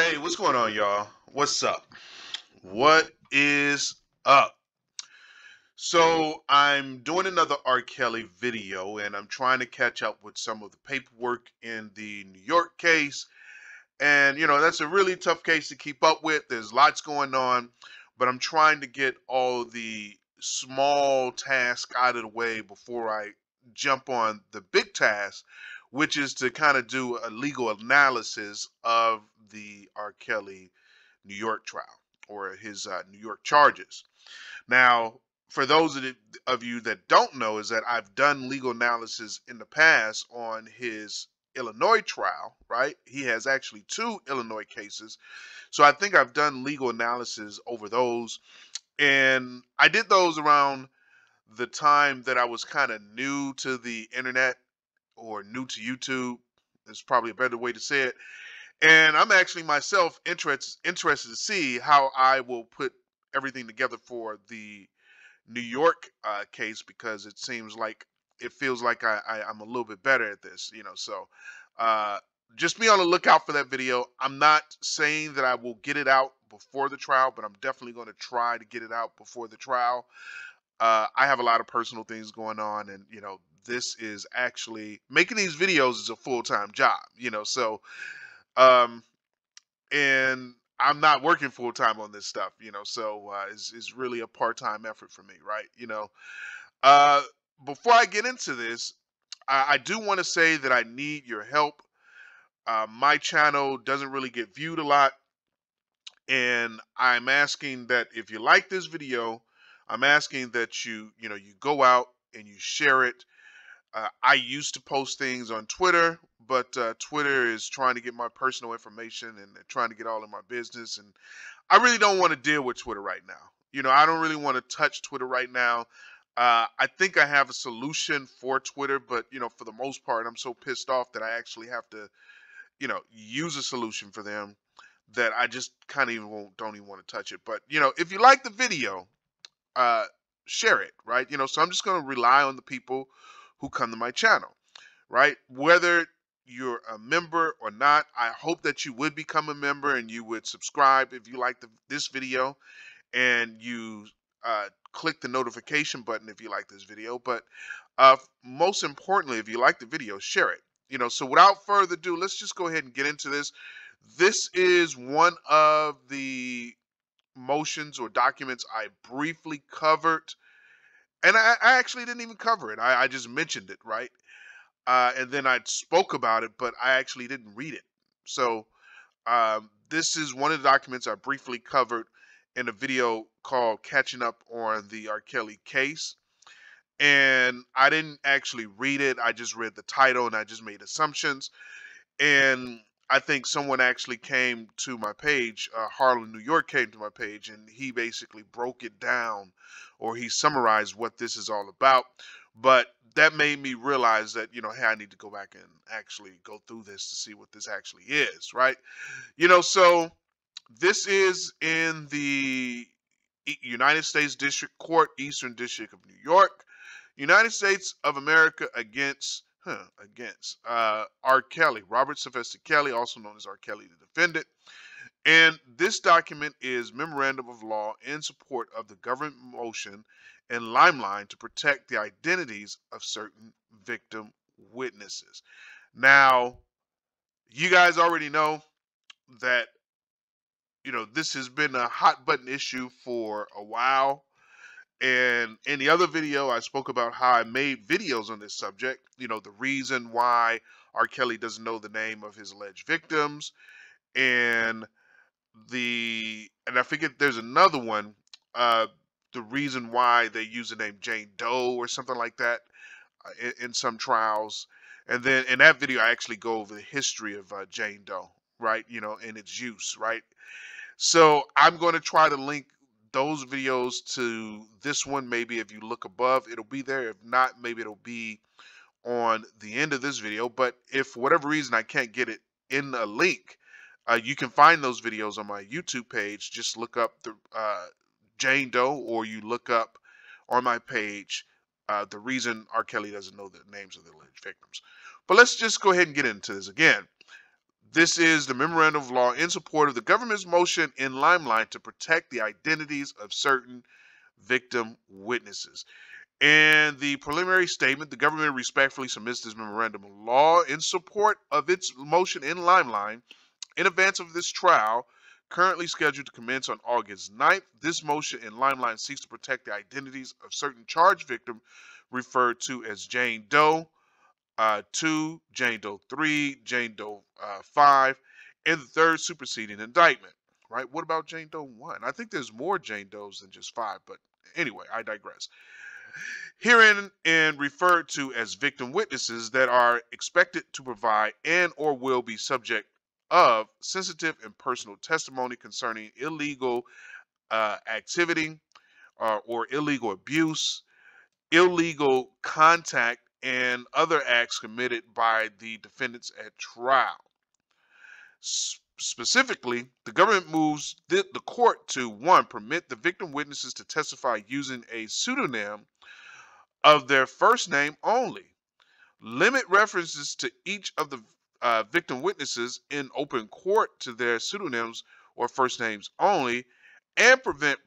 Hey, what's going on, y'all? What's up? What is up? So, I'm doing another R. Kelly video and I'm trying to catch up with some of the paperwork in the New York case. And, that's a really tough case to keep up with. There's lots going on, but I'm trying to get all the small tasks out of the way before I jump on the big task, which is to kind of do a legal analysis of the R. Kelly New York trial or his New York charges. Now, for those of you that don't know, is that I've done legal analysis in the past on his Illinois trial, right? He has actually two Illinois cases. So I think I've done legal analysis over those. And I did those around the time that I was kind of new to the internet or new to YouTube. Is probably a better way to say it. And I'm actually myself interested to see how I will put everything together for the New York case, because it feels like I'm a little bit better at this, So uh, just be on the lookout for that video. I'm not saying that I will get it out before the trial, but I'm definitely going to try to get it out before the trial. I have a lot of personal things going on, and this is actually making these videos is a full-time job, So um, and I'm not working full time on this stuff, so it's really a part-time effort for me, right? Uh, Before I get into this, I do want to say that I need your help. My channel doesn't really get viewed a lot, and I'm asking that if you like this video, I'm asking that you go out and you share it. I used to post things on Twitter, but Twitter is trying to get my personal information and they're trying to get all of my business. And I really don't want to deal with Twitter right now. I don't really want to touch Twitter right now. I think I have a solution for Twitter, but for the most part, I'm so pissed off that I actually have to, use a solution for them that I just kind of don't even want to touch it. But if you like the video, uh, share it, right? So I'm just going to rely on the people who come to my channel, right? Whether you're a member or not, I hope that you would become a member and you would subscribe if you like this video, and you click the notification button if you like this video. But most importantly, if you like the video, share it. So without further ado, let's just go ahead and get into this. This is one of the motions or documents I briefly covered, and I actually didn't even cover it. I just mentioned it, right? And then I spoke about it, but I actually didn't read it. So this is one of the documents I briefly covered in a video called Catching Up on the R. Kelly Case. And I didn't actually read it. I just read the title and I just made assumptions. And I think someone actually came to my page, Harlan, New York came to my page, and he basically broke it down, or he summarized what this is all about. But that made me realize that, hey, I need to go back and actually go through this to see what this actually is, right? So this is in the United States District Court, Eastern District of New York, United States of America against R. Kelly, Robert Sylvester Kelly, also known as R. Kelly, the defendant. And this document is memorandum of law in support of the government motion and Limelight to protect the identities of certain victim witnesses. Now, you guys already know that, this has been a hot button issue for a while. And in the other video, I spoke about how I made videos on this subject. The reason why R. Kelly doesn't know the name of his alleged victims, and I forget there's another one. The reason why they use the name Jane Doe or something like that in some trials. And then in that video, I actually go over the history of Jane Doe, right? And its use, right? So I'm going to try to link those videos to this one. Maybe if you look above, it'll be there. If not, maybe it'll be on the end of this video. But if for whatever reason I can't get it in a link, you can find those videos on my YouTube page. Just look up the Jane Doe, or you look up on my page the reason R. Kelly doesn't know the names of the alleged victims. But let's just go ahead and get into this again. This is the memorandum of law in support of the government's motion in Limelight to protect the identities of certain victim witnesses. In the preliminary statement, the government respectfully submits this memorandum of law in support of its motion in Limelight in advance of this trial, currently scheduled to commence on August 9th. This motion in Limelight seeks to protect the identities of certain charged victims referred to as Jane Doe 2, Jane Doe 3, Jane Doe 5, and the third superseding indictment. Right? What about Jane Doe 1? I think there's more Jane Does than just 5, but anyway, I digress. Herein and referred to as victim witnesses that are expected to provide and or will be subject of sensitive and personal testimony concerning illegal activity or illegal abuse, illegal contact, and other acts committed by the defendants at trial. Specifically, the government moves the court to, one, permit the victim witnesses to testify using a pseudonym of their first name only, limit references to each of the victim witnesses in open court to their pseudonyms or first names only, and prevent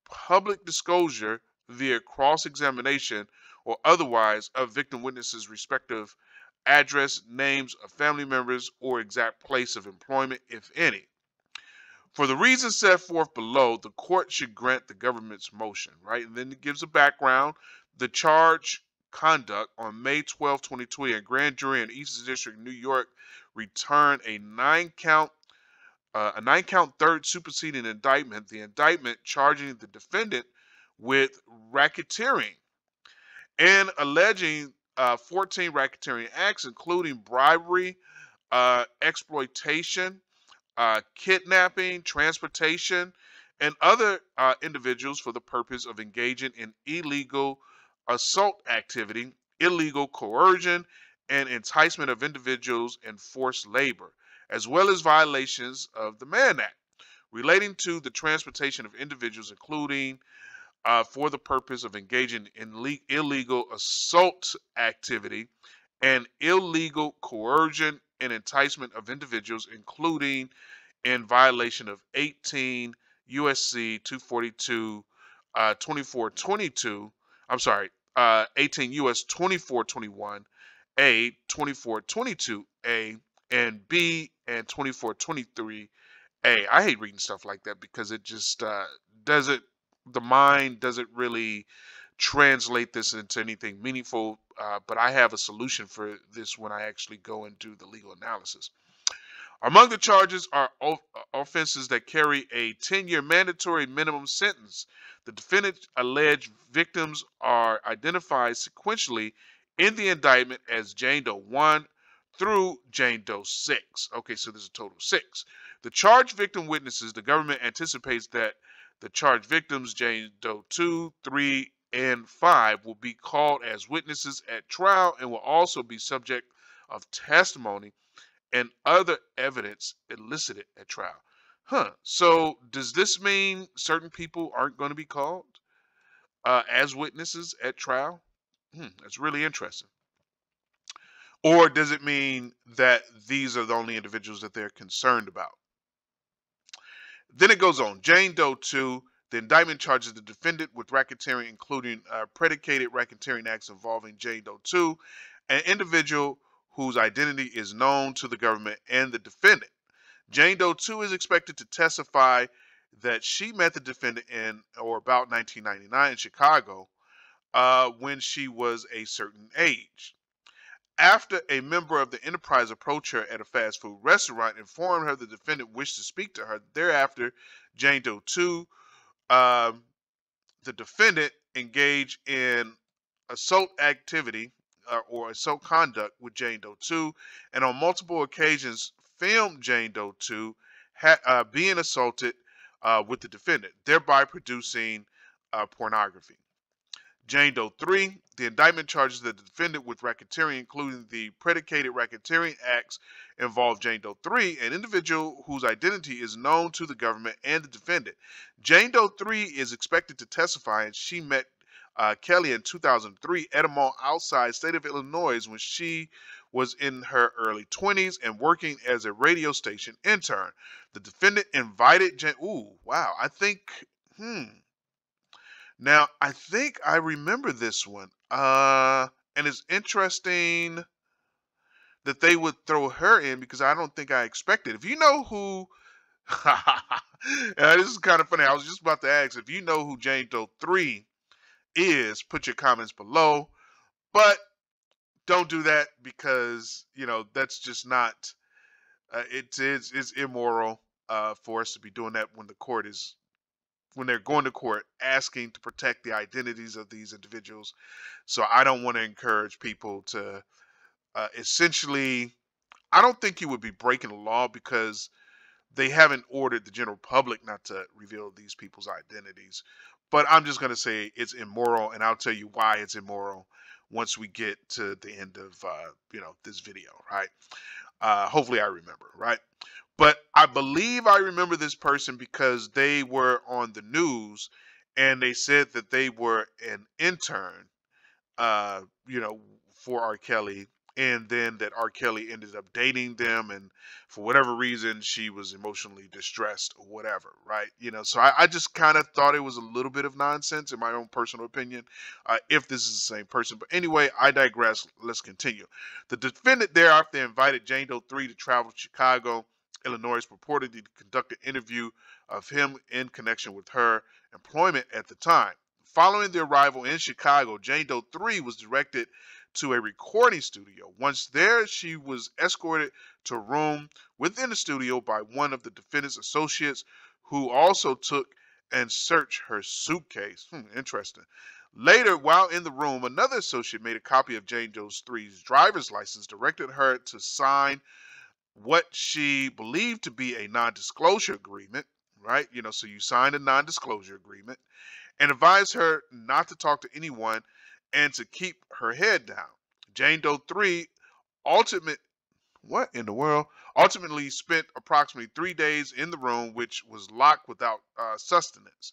public disclosure via cross-examination or otherwise of victim witnesses' respective address, names of family members, or exact place of employment, if any. For the reasons set forth below, the court should grant the government's motion, right? And then it gives a background. The charge conduct on May 12, 2020, a grand jury in Eastern District, New York, returned a nine-count third superseding indictment. The indictment charging the defendant with racketeering and alleging 14 racketeering acts, including bribery, exploitation, kidnapping, transportation, and other individuals for the purpose of engaging in illegal assault activity, illegal coercion, and enticement of individuals and forced labor, as well as violations of the Mann Act relating to the transportation of individuals, including for the purpose of engaging in illegal assault activity and illegal coercion and enticement of individuals, including in violation of 18 USC 242 2422. I'm sorry, 18 US 2421 A, 2422 A, and B, and 2423 A. I hate reading stuff like that because it just doesn't, the mind doesn't really translate this into anything meaningful, but I have a solution for this when I actually go and do the legal analysis. Among the charges are offenses that carry a 10-year mandatory minimum sentence. The defendant's alleged victims are identified sequentially in the indictment as Jane Doe 1 through Jane Doe 6. Okay, so there's a total of 6. The charged victim witnesses, the government anticipates that the charged victims, Jane Doe 2, 3, and 5, will be called as witnesses at trial and will also be subject of testimony and other evidence elicited at trial. So does this mean certain people aren't going to be called as witnesses at trial? That's really interesting. Or does it mean that these are the only individuals that they're concerned about? Then it goes on. Jane Doe 2, the indictment charges the defendant with racketeering, including predicated racketeering acts involving Jane Doe 2, an individual whose identity is known to the government and the defendant. Jane Doe 2 is expected to testify that she met the defendant in or about 1999 in Chicago when she was a certain age. After a member of the enterprise approached her at a fast food restaurant, informed her the defendant wished to speak to her. Thereafter, Jane Doe 2, the defendant, engaged in assault activity or assault conduct with Jane Doe 2, and on multiple occasions filmed Jane Doe 2 being assaulted with the defendant, thereby producing pornography. Jane Doe 3, the indictment charges the defendant with racketeering, including the predicated racketeering acts involved Jane Doe 3, an individual whose identity is known to the government and the defendant. Jane Doe 3 is expected to testify, and she met Kelly in 2003 at a mall outside state of Illinois when she was in her early 20s and working as a radio station intern. The defendant invited Jane. Ooh, wow. Now, I think I remember this one. And it's interesting that they would throw her in because I don't think I expected. If you know who, this is kind of funny. I was just about to ask if you know who Jane Doe 3 is. Put your comments below, but don't do that because that's just not. It's immoral for us to be doing that when they're going to court asking to protect the identities of these individuals. So I don't want to encourage people to essentially. I don't think you would be breaking the law because they haven't ordered the general public not to reveal these people's identities. But I'm just going to say it's immoral, and I'll tell you why it's immoral once we get to the end of this video, right? Hopefully I remember, right? But I believe I remember this person because they were on the news and they said that they were an intern uh, you know, for R. Kelly, and then that R. Kelly ended up dating them, and for whatever reason, she was emotionally distressed or whatever, right? So I just kind of thought it was a little bit of nonsense in my own personal opinion, if this is the same person. But anyway, I digress. Let's continue. The defendant thereafter invited Jane Doe 3 to travel to Chicago, Illinois, purportedly to conduct an interview of him in connection with her employment at the time. Following their arrival in Chicago, Jane Doe 3 was directed to a recording studio. Once there, she was escorted to a room within the studio by one of the defendant's associates, who also took and searched her suitcase. Interesting. Later, while in the room, another associate made a copy of Jane Doe 3's driver's license, directed her to sign what she believed to be a non-disclosure agreement, right? So you signed a non-disclosure agreement, and advised her not to talk to anyone and to keep her head down. Jane Doe 3 ultimate what in the world? Ultimately spent approximately 3 days in the room, which was locked without sustenance.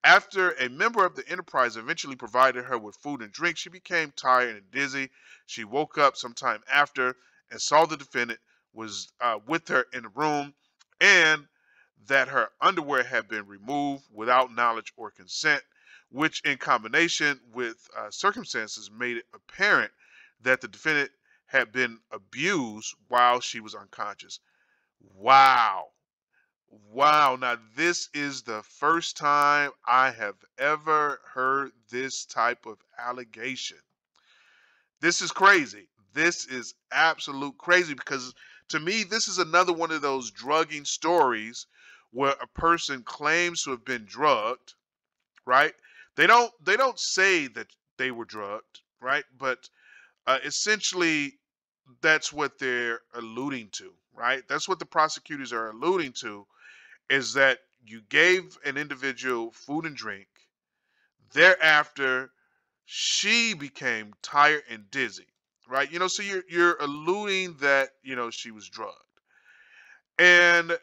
After a member of the enterprise eventually provided her with food and drink, she became tired and dizzy. She woke up sometime after and saw the defendant was with her in the room, and that her underwear had been removed without knowledge or consent, which in combination with circumstances made it apparent that the defendant had been abused while she was unconscious. Wow. Wow. Now, this is the first time I have ever heard this type of allegation. This is crazy. This is absolute crazy because to me, this is another one of those drugging stories where a person claims to have been drugged, right? They don't say that they were drugged, right? But essentially, that's what they're alluding to, right? That's what the prosecutors are alluding to, is that you gave an individual food and drink. Thereafter, she became tired and dizzy, right? So you're alluding that she was drugged, and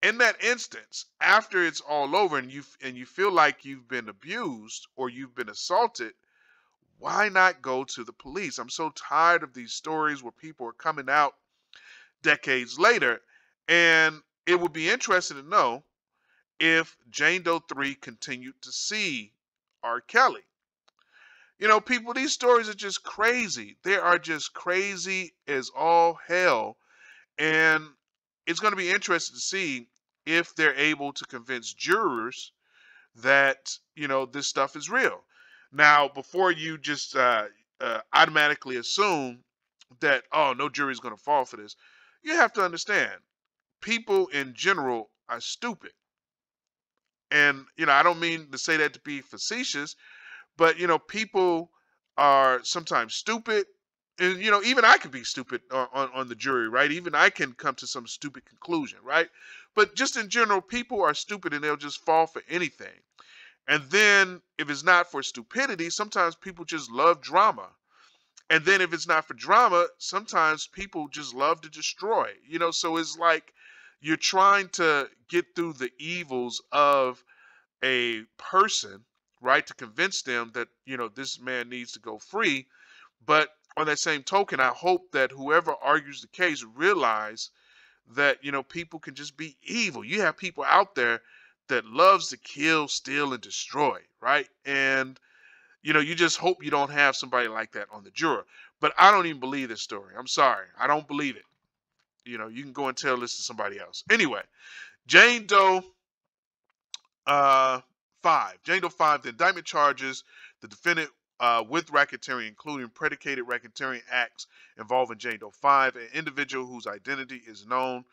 in that instance, after it's all over and you feel like you've been abused or you've been assaulted, why not go to the police? I'm so tired of these stories where people are coming out decades later, and it would be interesting to know if Jane Doe 3 continued to see R. Kelly. People, these stories are just crazy. They are just crazy as all hell. And it's going to be interesting to see if they're able to convince jurors that, this stuff is real. Now, before you just automatically assume that, oh, no jury is going to fall for this, you have to understand people in general are stupid. And, I don't mean to say that to be facetious, but people are sometimes stupid, and even I could be stupid on the jury, right? Even I can come to some stupid conclusion, right? But just in general, people are stupid and they'll just fall for anything. And then if it's not for stupidity, sometimes people just love drama. And then if it's not for drama, sometimes people just love to destroy. So it's like you're trying to get through the evils of a person, right, to convince them that this man needs to go free. But on that same token, I hope that whoever argues the case realize that, people can just be evil. You have people out there that loves to kill, steal, and destroy, right? And you just hope you don't have somebody like that on the juror. But I don't even believe this story. I'm sorry, I don't believe it. You can go and tell this to somebody else. Anyway, Jane Doe uh, 5. Jane Doe 5. The indictment charges the defendant with racketeering, including predicated racketeering acts involving Jane Doe 5, an individual whose identity is known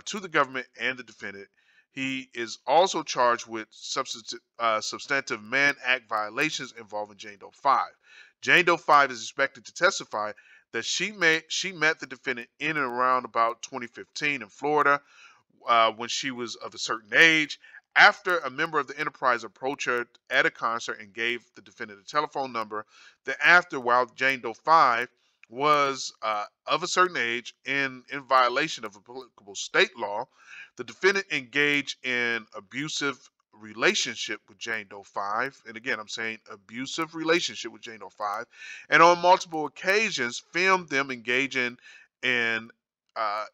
to the government and the defendant. He is also charged with substantive Mann Act violations involving Jane Doe 5. Jane Doe 5 is expected to testify that she met the defendant in and around about 2015 in Florida when she was of a certain age. After a member of the enterprise approached her at a concert and gave the defendant a telephone number, while Jane Doe 5 was of a certain age in violation of applicable state law, the defendant engaged in abusive relationship with Jane Doe 5. And again, I'm saying abusive relationship with Jane Doe 5. And on multiple occasions, filmed them engaging in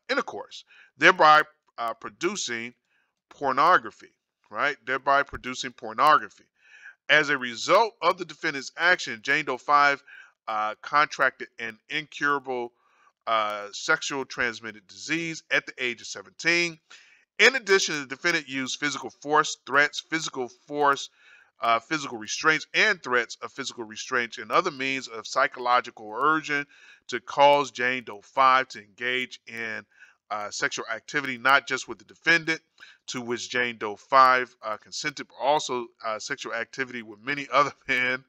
intercourse, thereby producing pornography, right? Thereby producing pornography. As a result of the defendant's action, Jane Doe 5 contracted an incurable sexual transmitted disease at the age of 17. In addition, the defendant used physical force, threats, physical restraints, and threats of physical restraints and other means of psychological coercion to cause Jane Doe 5 to engage in sexual activity, not just with the defendant, to which Jane Doe 5 consented, but also sexual activity with many other men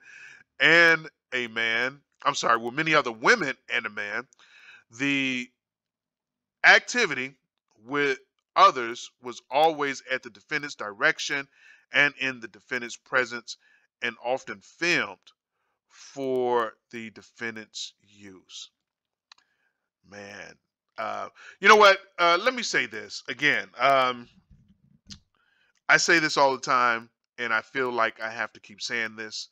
and a man. I'm sorry, with many other women and a man. The activity with others was always at the defendant's direction and in the defendant's presence, and often filmed for the defendant's use. Man, you know what? Let me say this again. I say this all the time, and I feel like I have to keep saying this.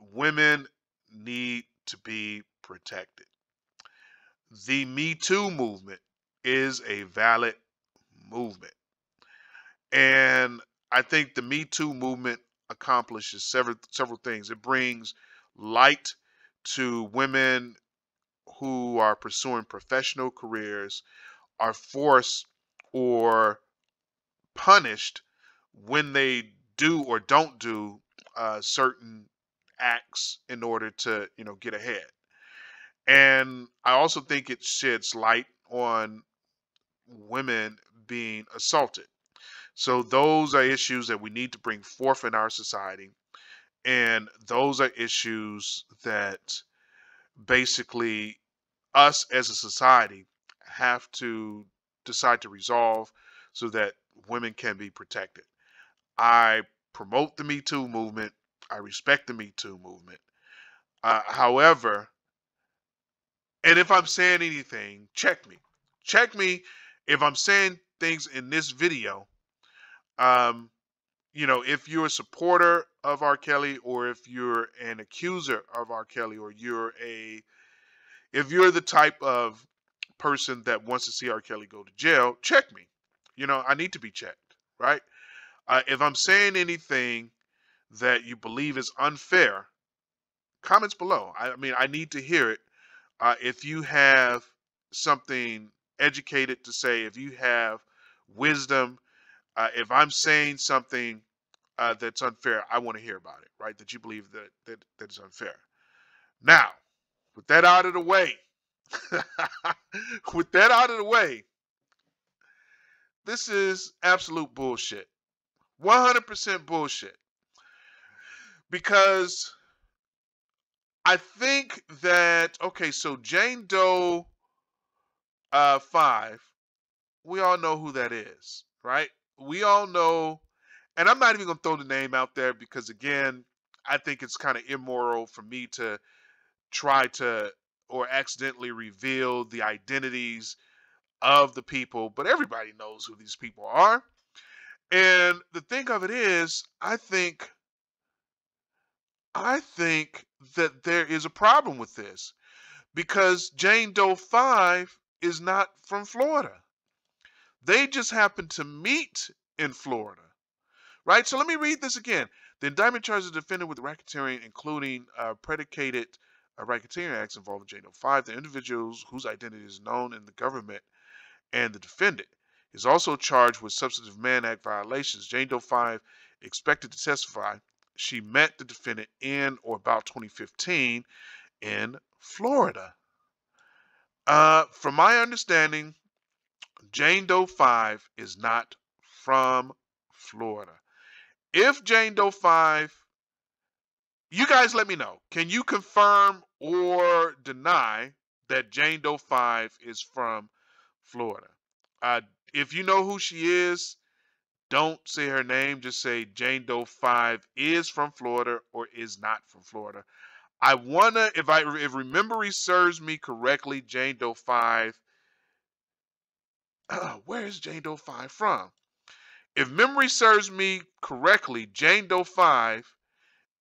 Women need to be protected. The Me Too movement is a valid movement. And I think the Me Too movement accomplishes several things. It brings light to women who are pursuing professional careers, are forced or punished when they do or don't do certain acts in order to get ahead. And I also think it sheds light on women being assaulted. So those are issues that we need to bring forth in our society. And those are issues that basically us as a society have to decide to resolve so that women can be protected. I promote the Me Too movement. I respect the Me Too movement. However, and if I'm saying anything, check me. Check me if I'm saying things in this video. If you're a supporter of R. Kelly, or if you're an accuser of R. Kelly, or if you're the type of person that wants to see R. Kelly go to jail, check me. I need to be checked, right? If I'm saying anything that you believe is unfair, comments below. I need to hear it. If you have something educated to say, if you have wisdom, if I'm saying something that's unfair, I want to hear about it, right? That you believe that is unfair. Now, with that out of the way, with that out of the way, this is absolute bullshit. 100% bullshit. Because I think that, okay, so Jane Doe 5, we all know who that is, right? We all know, and I'm not even going to throw the name out there because, again, I think it's kind of immoral for me to try to or accidentally reveal the identities of the people, but everybody knows who these people are. And the thing of it is, I think that there is a problem with this because Jane Doe 5 is not from Florida. They just happened to meet in Florida, right? So let me read this again. The indictment charges the defendant with racketeering, including predicated racketeering acts involving Jane Doe 5. The individuals whose identity is known in the government and the defendant is also charged with Substantive Mann Act violations. Jane Doe 5 expected to testify. She met the defendant in or about 2015 in Florida. From my understanding, Jane Doe 5 is not from Florida. If Jane Doe 5, you guys let me know. Can you confirm or deny that Jane Doe 5 is from Florida? If you know who she is, don't say her name. Just say Jane Doe 5 is from Florida or is not from Florida. I wanna, if memory serves me correctly, Jane Doe 5. Where is Jane Doe 5 from? If memory serves me correctly, Jane Doe 5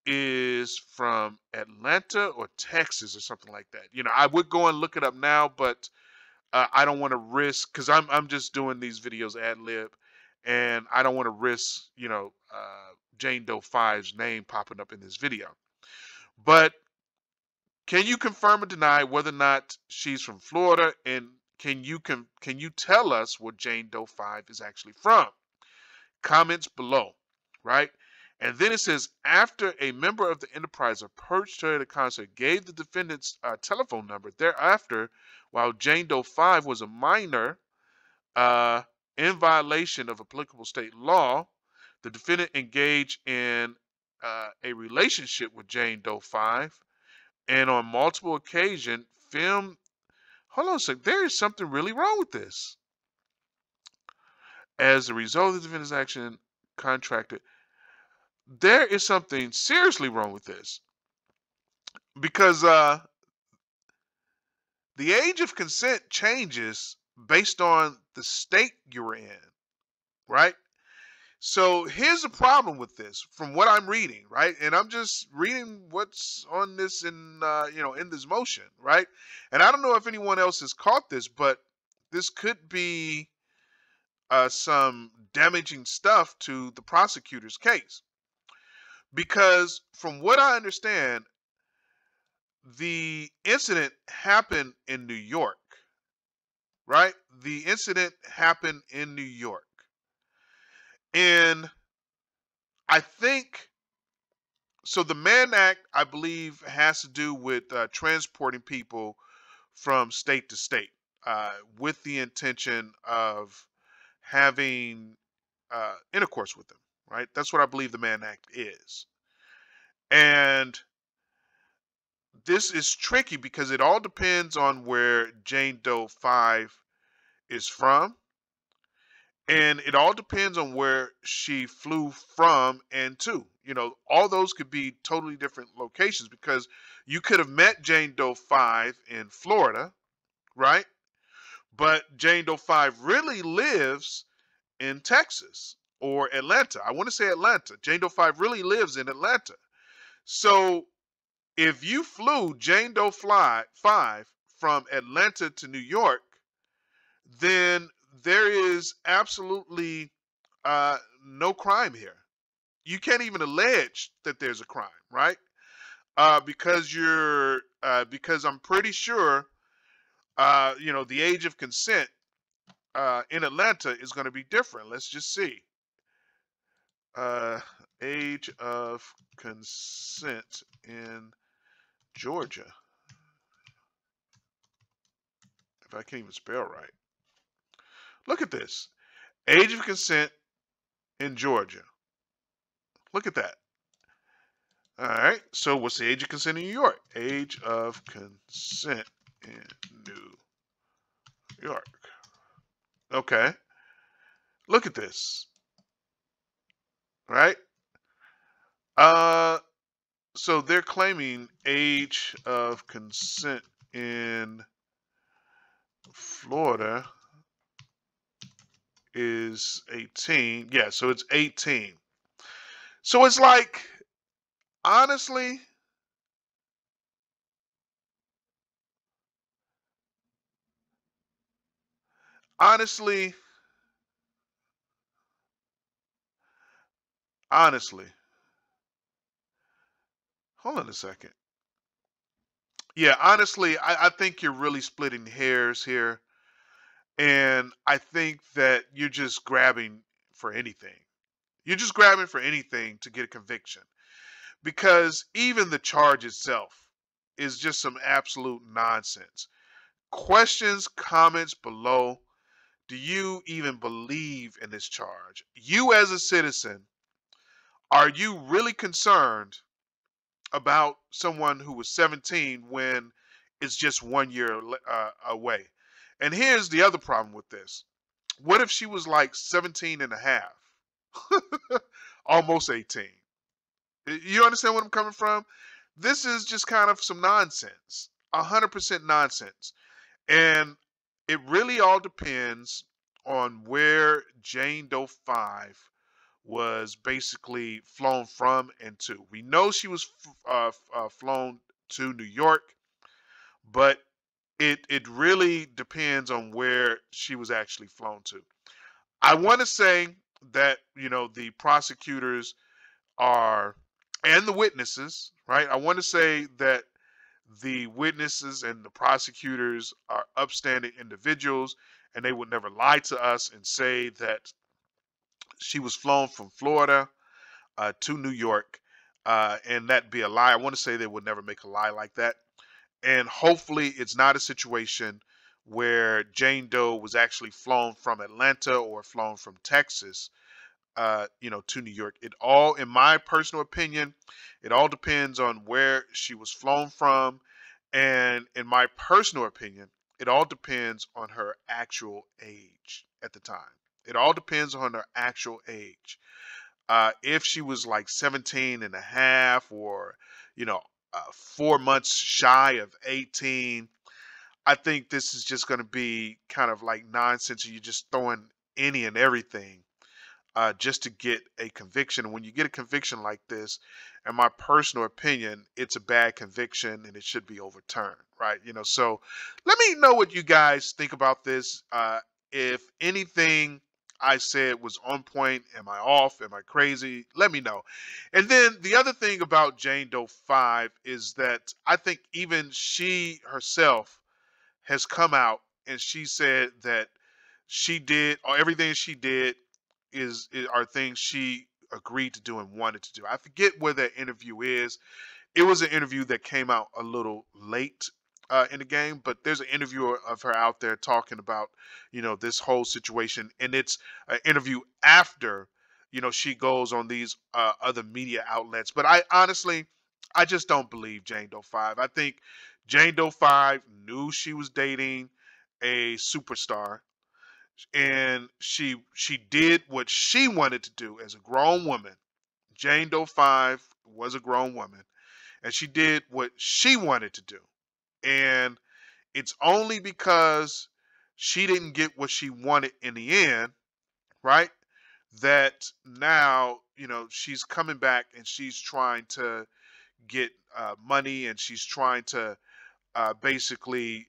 is from Atlanta or Texas or something like that. I would go and look it up now, but I don't want to risk because I'm just doing these videos ad lib, and I don't want to risk Jane Doe 5's name popping up in this video. But can you confirm or deny whether or not she's from Florida, and can you tell us where Jane Doe 5 is actually from? Comments below, right? And then it says, after a member of the enterprise approached her at a concert, gave the defendant's telephone number. Thereafter, while Jane Doe 5 was a minor in violation of applicable state law, the defendant engaged in a relationship with Jane Doe 5 and on multiple occasions filmed. Hold on a second. There is something really wrong with this. As a result of the defendant's action, contracted. There is something seriously wrong with this because the age of consent changes based on the state you're in, right? So here's the problem with this from what I'm reading, right? And I'm just reading what's on this in this motion, right? And I don't know if anyone else has caught this, but this could be some damaging stuff to the prosecutor's case. Because from what I understand, the incident happened in New York, right? The incident happened in New York. And I think, so the Mann Act, I believe, has to do with transporting people from state to state with the intention of having intercourse with them, right? That's what I believe the Mann Act is. And this is tricky because it all depends on where Jane Doe 5 is from. And it all depends on where she flew from and to. All those could be totally different locations because you could have met Jane Doe 5 in Florida, right? But Jane Doe 5 really lives in Texas or Atlanta. I want to say Atlanta. Jane Doe 5 really lives in Atlanta. So if you flew Jane Doe 5 from Atlanta to New York, then there is absolutely no crime here. You can't even allege that there's a crime, right? Because I'm pretty sure, the age of consent in Atlanta is going to be different. Let's just see. Age of consent in Georgia. If I can't even spell right. Look at this. Age of consent in Georgia. Look at that. All right. So what's the age of consent in New York? Age of consent in New York. Okay. Look at this. Right? So they're claiming age of consent in Florida is 18. Yeah, so it's 18. So it's like, honestly, Honestly, honestly, hold on a second. Yeah, honestly, I think you're really splitting hairs here. And I think that you're just grabbing for anything. You're just grabbing for anything to get a conviction because even the charge itself is just some absolute nonsense. Questions, comments below. Do you even believe in this charge? You, as a citizen, are you really concerned about someone who was 17 when it's just 1 year away? And here's the other problem with this. What if she was like 17 and a half? Almost 18. You understand where I'm coming from? This is just kind of some nonsense. 100% nonsense. And it really all depends on where Jane Doe 5 was basically flown from and to. We know she was flown to New York, but it really depends on where she was actually flown to. I want to say that, the prosecutors are, and the witnesses, right? I want to say that the witnesses and the prosecutors are upstanding individuals, and they would never lie to us and say that she was flown from Florida to New York, and that'd be a lie. I want to say they would never make a lie like that. And hopefully, it's not a situation where Jane Doe was actually flown from Atlanta or flown from Texas, to New York. It all, in my personal opinion, it all depends on where she was flown from. And in my personal opinion, it all depends on her actual age at the time. It all depends on her actual age. If she was like 17 and a half or, 4 months shy of 18, I think this is just going to be kind of like nonsense. You're just throwing any and everything just to get a conviction. And when you get a conviction like this, in my personal opinion, it's a bad conviction and it should be overturned, right? So let me know what you guys think about this. If anything I said was on point, am I off? Am I crazy? Let me know. And then the other thing about Jane Doe 5 is that I think even she herself has come out and she said that she did, or everything she did are things she agreed to do and wanted to do. I forget where that interview is. It was an interview that came out a little late in the game, but there's an interview of her out there talking about, this whole situation, and it's an interview after, she goes on these other media outlets. But I honestly, I just don't believe Jane Doe 5. I think Jane Doe 5 knew she was dating a superstar, and she did what she wanted to do as a grown woman. Jane Doe 5 was a grown woman, and she did what she wanted to do. And it's only because she didn't get what she wanted in the end, right? That now, she's coming back and she's trying to get money, and she's trying to basically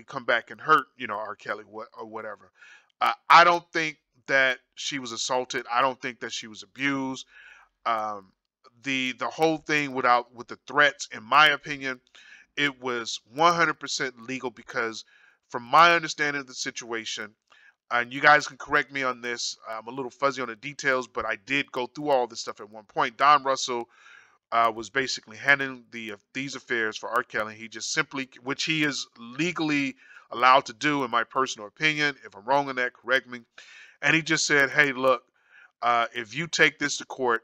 come back and hurt, R. Kelly, or whatever. I don't think that she was assaulted. I don't think that she was abused. Um, the whole thing with the threats, in my opinion, it was 100% legal because, from my understanding of the situation, and you guys can correct me on this, I'm a little fuzzy on the details, but I did go through all this stuff at one point. Don Russell was basically handling these affairs for R. Kelly. He just simply, which he is legally allowed to do, in my personal opinion. If I'm wrong on that, correct me. And he just said, "Hey, look, if you take this to court,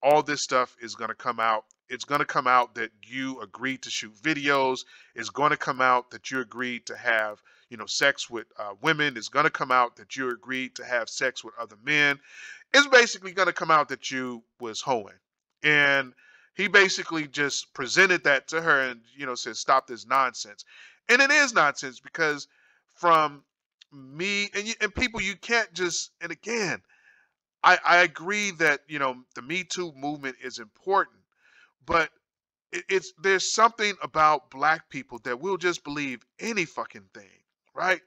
all this stuff is going to come out. It's going to come out that you agreed to shoot videos. It's going to come out that you agreed to have, sex with women. It's going to come out that you agreed to have sex with other men. It's basically going to come out that you was hoeing." And he basically just presented that to her and, said, "Stop this nonsense." And it is nonsense because, from me and people, you can't just, and again, I agree that, the Me Too movement is important, but it's there's something about black people that will just believe any fucking thing, right?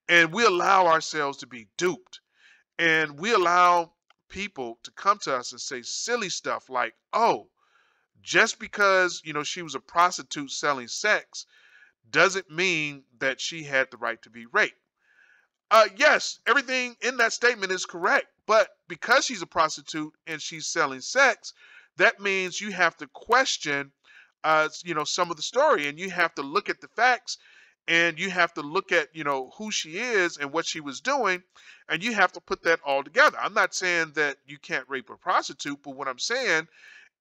And we allow ourselves to be duped. And we allow people to come to us and say silly stuff like, oh, just because, she was a prostitute selling sex doesn't mean that she had the right to be raped. Yes, everything in that statement is correct, but because she's a prostitute and she's selling sex, that means you have to question, some of the story, and you have to look at the facts, and you have to look at, who she is and what she was doing, and you have to put that all together. I'm not saying that you can't rape a prostitute, but what I'm saying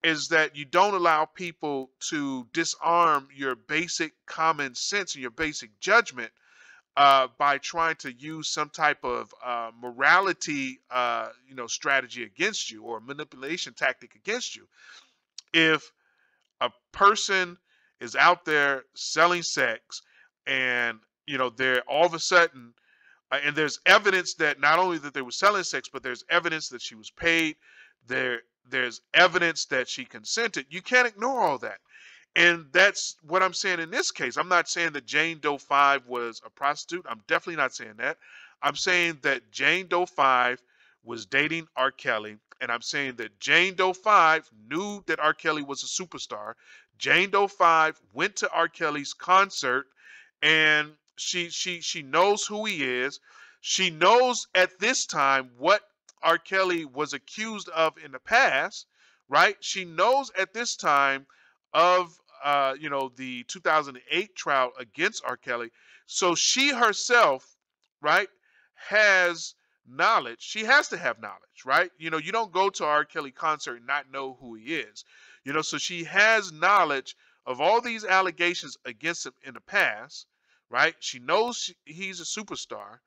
is that you don't allow people to disarm your basic common sense and your basic judgment by trying to use some type of morality, strategy against you, or manipulation tactic against you. If a person is out there selling sex, and they're all of a sudden, and there's evidence that not only that they were selling sex, but there's evidence that she was paid. There's evidence that she consented. You can't ignore all that. And that's what I'm saying in this case. I'm not saying that Jane Doe 5 was a prostitute. I'm definitely not saying that. I'm saying that Jane Doe 5 was dating R. Kelly. And I'm saying that Jane Doe 5 knew that R. Kelly was a superstar. Jane Doe 5 went to R. Kelly's concert, and she knows who he is. She knows at this time what R. Kelly was accused of in the past, right? She knows at this time of the 2008 trial against R. Kelly. So she herself, right, has knowledge. She has to have knowledge, right? You don't go to R. Kelly concert and not know who he is. So she has knowledge of all these allegations against him in the past, right? She knows he's a superstar,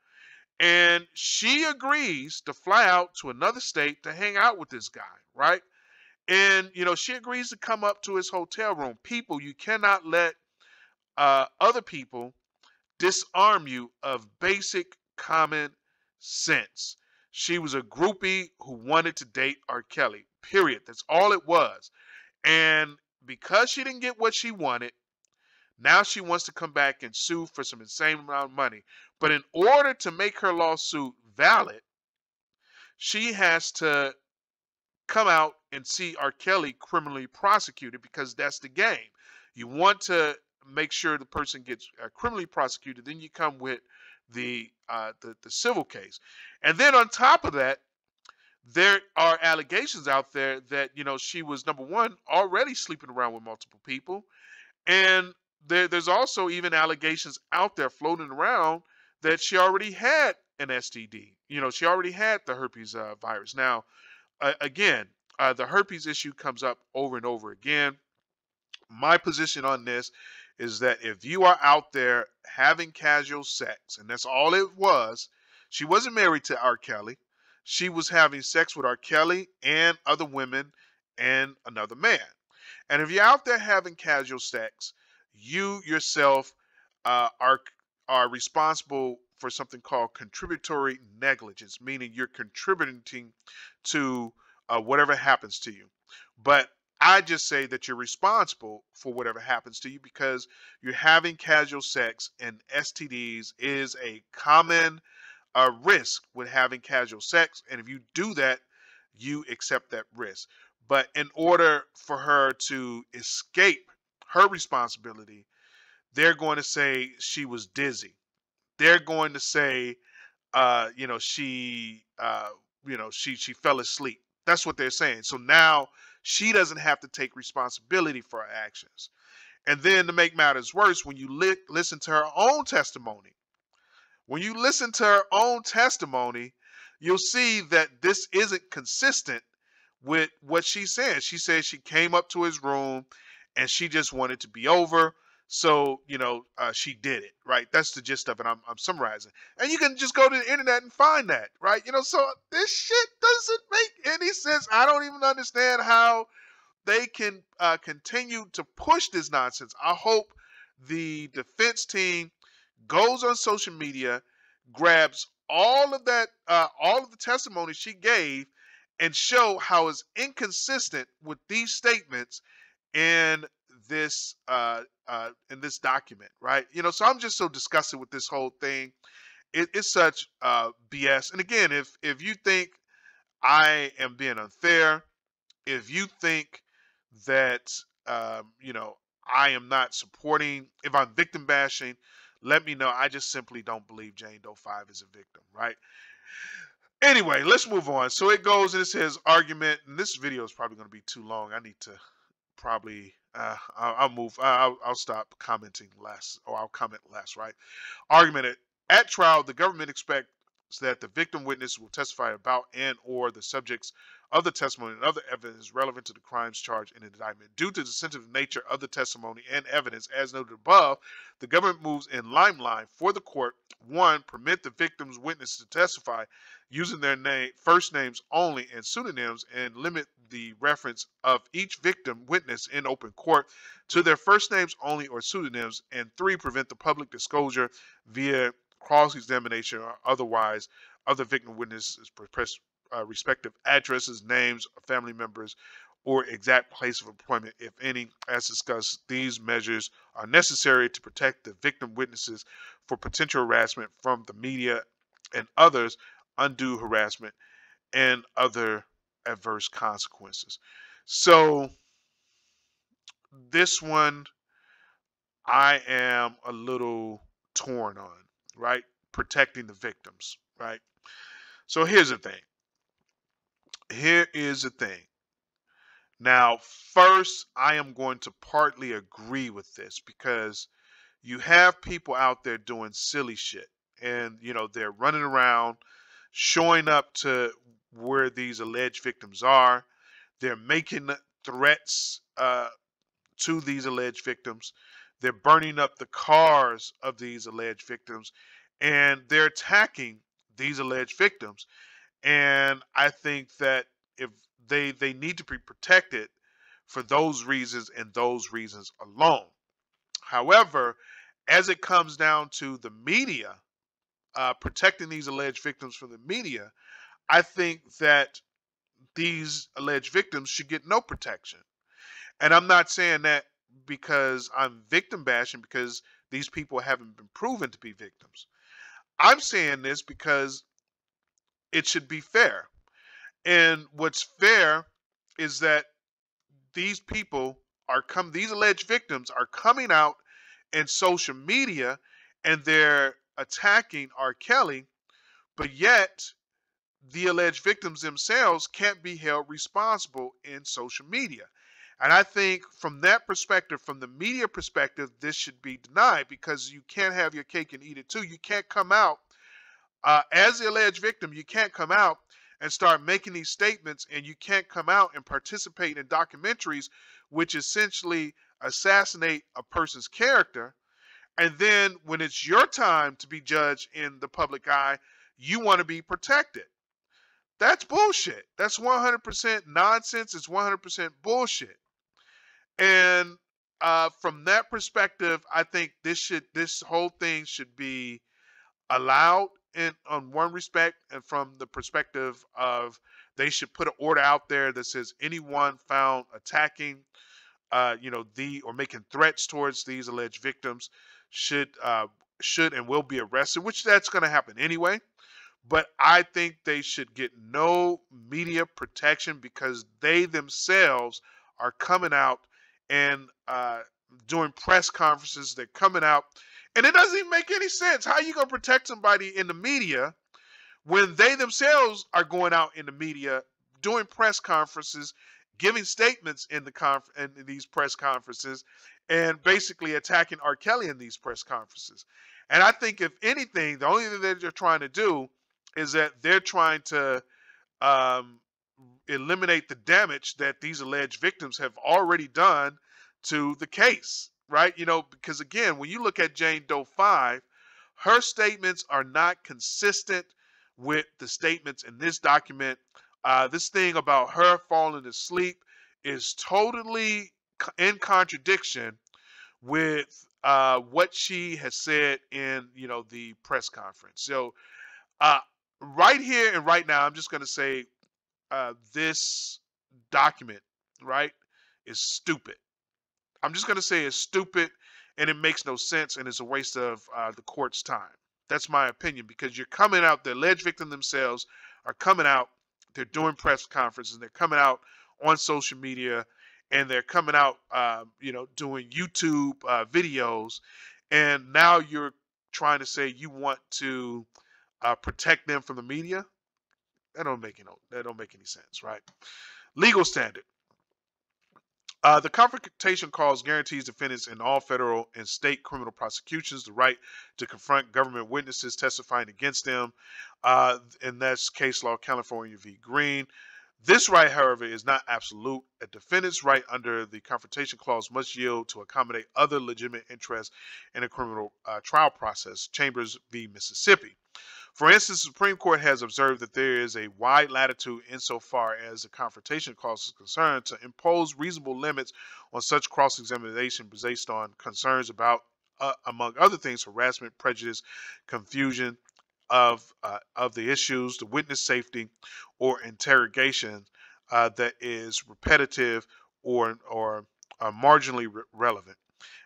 and she agrees to fly out to another state to hang out with this guy, right? And she agrees to come up to his hotel room. People, you cannot let other people disarm you of basic common sense. She was a groupie who wanted to date R. Kelly, period. That's all it was. And because she didn't get what she wanted, now she wants to come back and sue for some insane amount of money. But in order to make her lawsuit valid, she has to come out and see R. Kelly criminally prosecuted, because that's the game. You want to make sure the person gets criminally prosecuted, then you come with the civil case. And then on top of that, there are allegations out there that she was, number one, already sleeping around with multiple people, and there's also even allegations out there floating around that she already had an STD. She already had the herpes virus. Now, again, the herpes issue comes up over and over again. My position on this is that if you are out there having casual sex, and that's all it was, she wasn't married to R. Kelly. She was having sex with R. Kelly and other women and another man. And if you're out there having casual sex, you yourself are responsible for something called contributory negligence, meaning you're contributing to whatever happens to you. But I just say that you're responsible for whatever happens to you, because you're having casual sex, and STDs is a common risk with having casual sex. And if you do that, you accept that risk. But in order for her to escape her responsibility, they're going to say she was dizzy. They're going to say, she fell asleep. That's what they're saying. So now she doesn't have to take responsibility for her actions. And then, to make matters worse, when you listen to her own testimony, you'll see that this isn't consistent with what she said. She said she came up to his room and she just wanted to be over. So, she did it, right? That's the gist of it. I'm summarizing. And you can just go to the internet and find that, right? So this shit doesn't make any sense. I don't even understand how they can continue to push this nonsense. I hope the defense team goes on social media, grabs all of that, all of the testimony she gave, and show how it's inconsistent with these statements in this document, right? So I'm just so disgusted with this whole thing. It's such BS. And again, if you think I am being unfair, if you think that you know, I am not supporting, if I'm victim bashing, let me know. I just simply don't believe Jane Doe 5 is a victim, right? Anyway, let's move on. So it goes and it says argument, and this video is probably going to be too long. I need to probably I'll move. I'll stop commenting less, or I'll comment less, right? Argument at trial, the government expects that the victim witness will testify about and or the subjects of the testimony and other evidence relevant to the crimes charged in the indictment. Due to the sensitive nature of the testimony and evidence, as noted above, the government moves in limelight for the court. One, permit the victim's witness to testify using their first names only and pseudonyms, and limit the reference of each victim witness in open court to their first names only or pseudonyms. And three, prevent the public disclosure via cross-examination or otherwise of the victim witnesses' respective addresses, names, family members, or exact place of employment, if any. As discussed, these measures are necessary to protect the victim witnesses for potential harassment from the media and others, undue harassment, and other adverse consequences. So this one I am a little torn on, right? Protecting the victims, right? So here's the thing. Here is the thing. Now, first, I am going to partly agree with this because you have people out there doing silly shit, and you know, they're running around showing up to where these alleged victims are. They're making threats to these alleged victims. They're burning up the cars of these alleged victims, and they're attacking these alleged victims. And I think that if they need to be protected for those reasons and those reasons alone. However, as it comes down to the media, protecting these alleged victims from the media, I think that these alleged victims should get no protection. And I'm not saying that because I'm victim bashing, because these people haven't been proven to be victims. I'm saying this because it should be fair. And what's fair is that these people these alleged victims are coming out in social media and they're attacking R. Kelly, but yet the alleged victims themselves can't be held responsible in social media. And I think from that perspective, from the media perspective, this should be denied because you can't have your cake and eat it too. You can't come out as the alleged victim, you can't come out and start making these statements, and you can't come out and participate in documentaries which essentially assassinate a person's character. And then when it's your time to be judged in the public eye, you want to be protected. That's bullshit. That's 100% nonsense. It's 100% bullshit. And from that perspective, I think this whole thing should be allowed in on one respect, and from the perspective of they should put an order out there that says anyone found attacking you know, or making threats towards these alleged victims should and will be arrested, which that's going to happen anyway. But I think they should get no media protection because they themselves are coming out and doing press conferences. They're coming out, and it doesn't even make any sense. How are you going to protect somebody in the media when they themselves are going out in the media doing press conferences, giving statements in in these press conferences, and basically attacking R. Kelly in these press conferences? And I think if anything, the only thing that they're trying to do is that they're trying to um, eliminate the damage that these alleged victims have already done to the case, right? You know, because again, when you look at Jane Doe 5, her statements are not consistent with the statements in this document. This thing about her falling asleep is totally in contradiction with what she has said in, you know, the press conference. So uh, right here and right now, I'm just going to say this document, right, is stupid. I'm just going to say it's stupid, and it makes no sense, and it's a waste of the court's time. That's my opinion, because you're coming out, the alleged victim themselves are coming out, they're doing press conferences, they're coming out on social media, and they're coming out, doing YouTube videos, and now you're trying to say you want to protect them from the media. That don't make any sense, right? Legal standard. The Confrontation Clause guarantees defendants in all federal and state criminal prosecutions the right to confront government witnesses testifying against them. And that's case law California v. Green. This right, however, is not absolute. A defendant's right under the Confrontation Clause must yield to accommodate other legitimate interests in a criminal trial process. Chambers v. Mississippi. For instance, the Supreme Court has observed that there is a wide latitude insofar as the Confrontation Clause is concerned to impose reasonable limits on such cross-examination based on concerns about, among other things, harassment, prejudice, confusion of the issues, the witness safety, or interrogation that is repetitive or marginally relevant.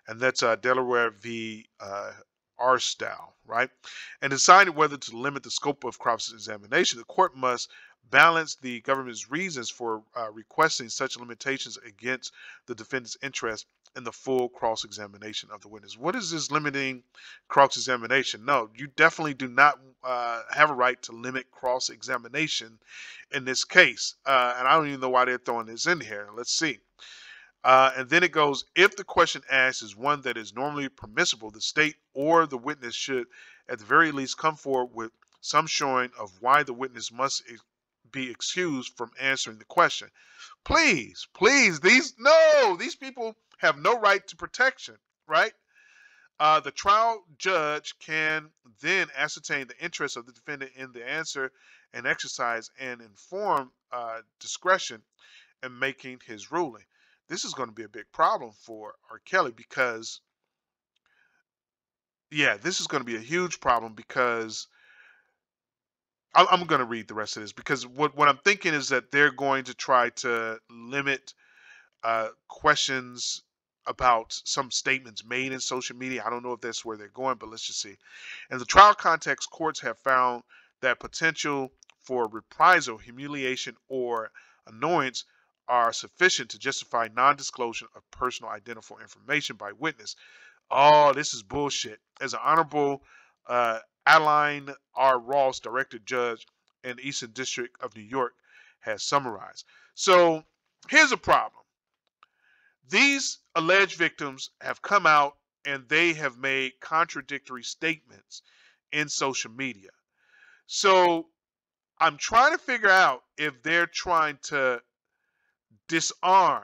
And that's Delaware v. Arstow, right? And deciding whether to limit the scope of cross-examination, the court must balance the government's reasons for requesting such limitations against the defendant's interest in the full cross-examination of the witness. What is this limiting cross-examination? No, you definitely do not have a right to limit cross-examination in this case. And I don't even know why they're throwing this in here. Let's see. And then it goes, if the question asked is one that is normally permissible, the state or the witness should at the very least come forward with some showing of why the witness must be excused from answering the question. Please, these people have no right to protection, right? The trial judge can then ascertain the interest of the defendant in the answer and exercise and inform discretion in making his ruling. This is going to be a big problem for Rkelly because, yeah, this is going to be a huge problem because I'm going to read the rest of this, because what I'm thinking is that they're going to try to limit questions about some statements made in social media. I don't know if that's where they're going, but let's just see. In the trial context, courts have found that potential for reprisal, humiliation, or annoyance are sufficient to justify non-disclosure of personal identifiable information by witness. Oh, this is bullshit. As an Honorable Adeline R. Ross, Director Judge in the Eastern District of New York, has summarized. So here's a problem. These alleged victims have come out and they have made contradictory statements in social media. So I'm trying to figure out if they're trying to disarm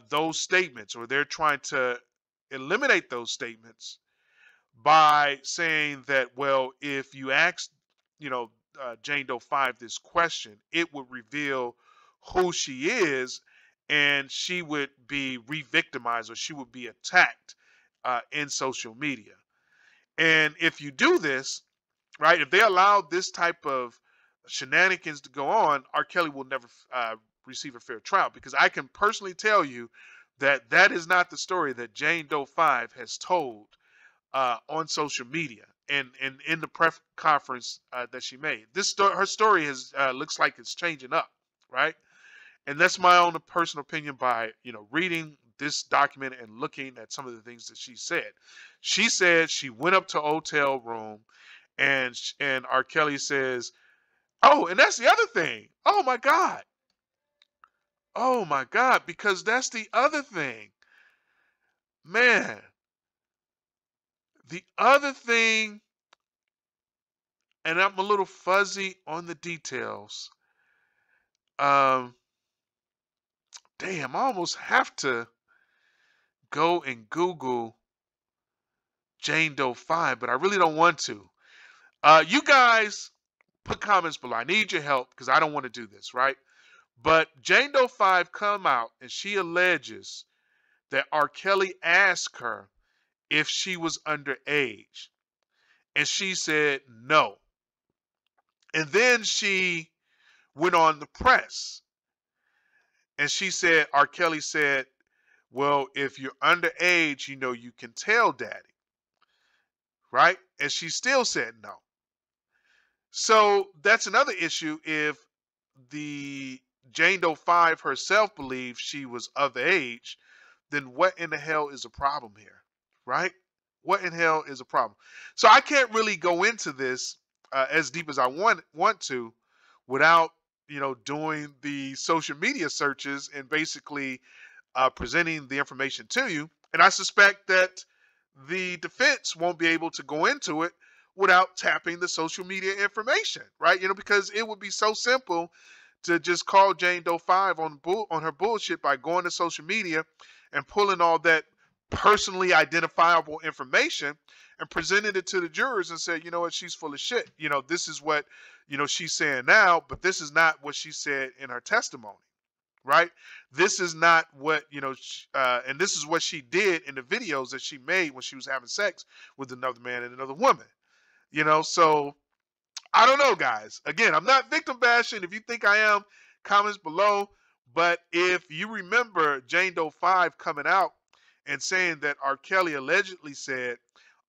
those statements, or they're trying to eliminate those statements by saying that, well, if you ask, Jane Doe 5 this question, it would reveal who she is, and she would be re-victimized, or she would be attacked in social media. And if you do this, right, if they allow this type of shenanigans to go on, Rkelly will never receive a fair trial, because I can personally tell you that that is not the story that Jane Doe 5 has told on social media and in the press conference that she made. Her story has looks like it's changing up, right? And that's my own personal opinion by reading this document and looking at some of the things that she said. She said she went up to a hotel room, and Rkelly says, "Oh, and that's the other thing. Oh my God. Oh my God, because that's the other thing. Man, the other thing, and I'm a little fuzzy on the details. Damn, I almost have to go and Google Jane Doe 5, but I really don't want to. You guys put comments below. I need your help because I don't want to do this, right? But Jane Doe 5 come out and she alleges that Rkelly asked her if she was underage, and she said no. And then she went on the press and she said, Rkelly said, well, if you're underage, you can tell daddy. right? And she still said no. So that's another issue. If the Jane Doe 5 herself believes she was of age, then what in the hell is a problem here, right? What in hell is a problem? So I can't really go into this as deep as I want to without doing the social media searches and basically presenting the information to you. And I suspect that the defense won't be able to go into it without tapping the social media information, right? Because it would be so simple to just call Jane Doe 5 on her bullshit by going to social media and pulling all that personally identifiable information and presenting it to the jurors and say, you know what, she's full of shit. This is what she's saying now, but this is not what she said in her testimony, right? This is not what and this is what she did in the videos that she made when she was having sex with another man and another woman. So I don't know, guys. Again, I'm not victim bashing. If you think I am, comments below. But if you remember Jane Doe 5 coming out and saying that R. Kelly allegedly said,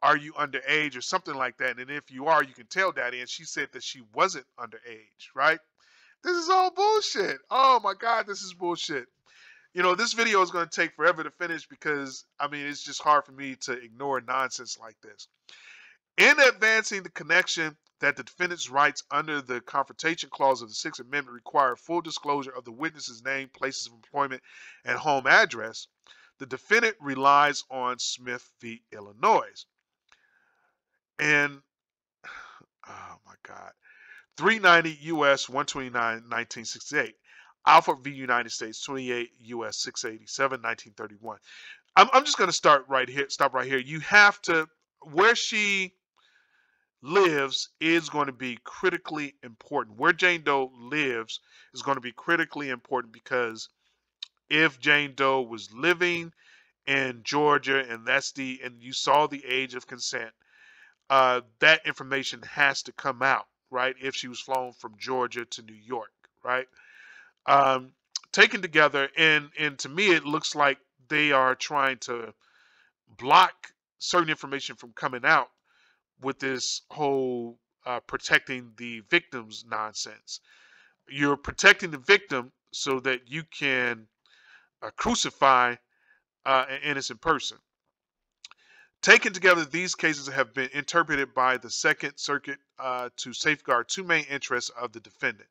"Are you underage?" or something like that, and if you are, you can tell Daddy, and she said that she wasn't underage, right? This is all bullshit. Oh my God, this is bullshit. This video is going to take forever to finish because, I mean, it's just hard for me to ignore nonsense like this. In advancing the connection that the defendant's rights under the Confrontation Clause of the Sixth Amendment require full disclosure of the witness's name, places of employment, and home address, the defendant relies on Smith v. Illinois. And, oh my God, 390 U.S. 129, 1968. Alford v. United States, 28 U.S. 687, 1931. I'm just going to stop right here. You have to, where she lives is going to be critically important. Where Jane Doe lives is going to be critically important because if Jane Doe was living in Georgia and you saw the age of consent, that information has to come out, right? If she was flown from Georgia to New York, right? Taken together, and to me, it looks like they are trying to block certain information from coming out with this whole protecting the victims nonsense. You're protecting the victim so that you can crucify an innocent person. Taken together, these cases have been interpreted by the Second Circuit to safeguard two main interests of the defendant: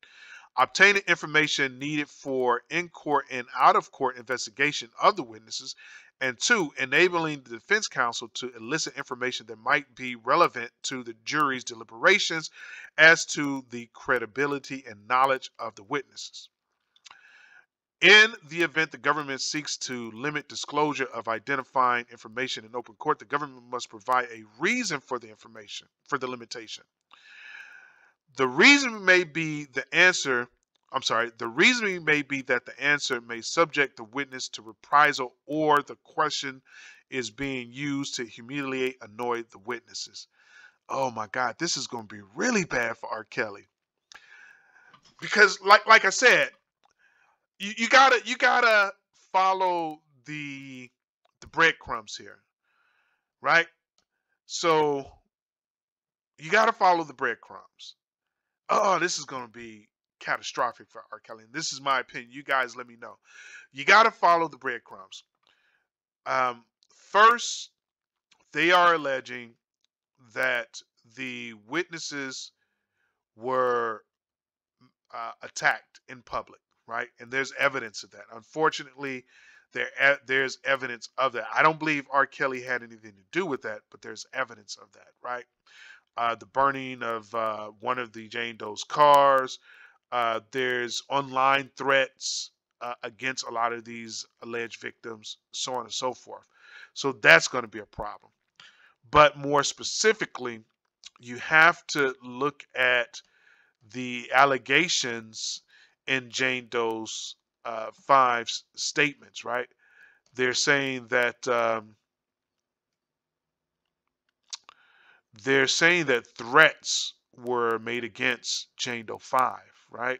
obtaining information needed for in-court and out-of-court investigation of the witnesses, and two, enabling the defense counsel to elicit information that might be relevant to the jury's deliberations as to the credibility and knowledge of the witnesses. In the event the government seeks to limit disclosure of identifying information in open court, the government must provide a reason for the information, for the limitation. The reason may be the reasoning may be that the answer may subject the witness to reprisal, or the question is being used to humiliate, annoy the witnesses. Oh my God, this is going to be really bad for R. Kelly. Because like I said, you gotta follow the breadcrumbs here, right? So you gotta follow the breadcrumbs. Oh, this is going to be catastrophic for R. Kelly. And this is my opinion. You guys let me know. You got to follow the breadcrumbs. First, they are alleging that the witnesses were attacked in public, right? And there's evidence of that. Unfortunately, there's evidence of that. I don't believe R. Kelly had anything to do with that, but there's evidence of that, right? The burning of one of the Jane Doe's cars. There's online threats against a lot of these alleged victims, so on and so forth. So that's going to be a problem. But more specifically, you have to look at the allegations in Jane Doe's 5 statements, right? They're saying that threats were made against Jane Doe 5, right?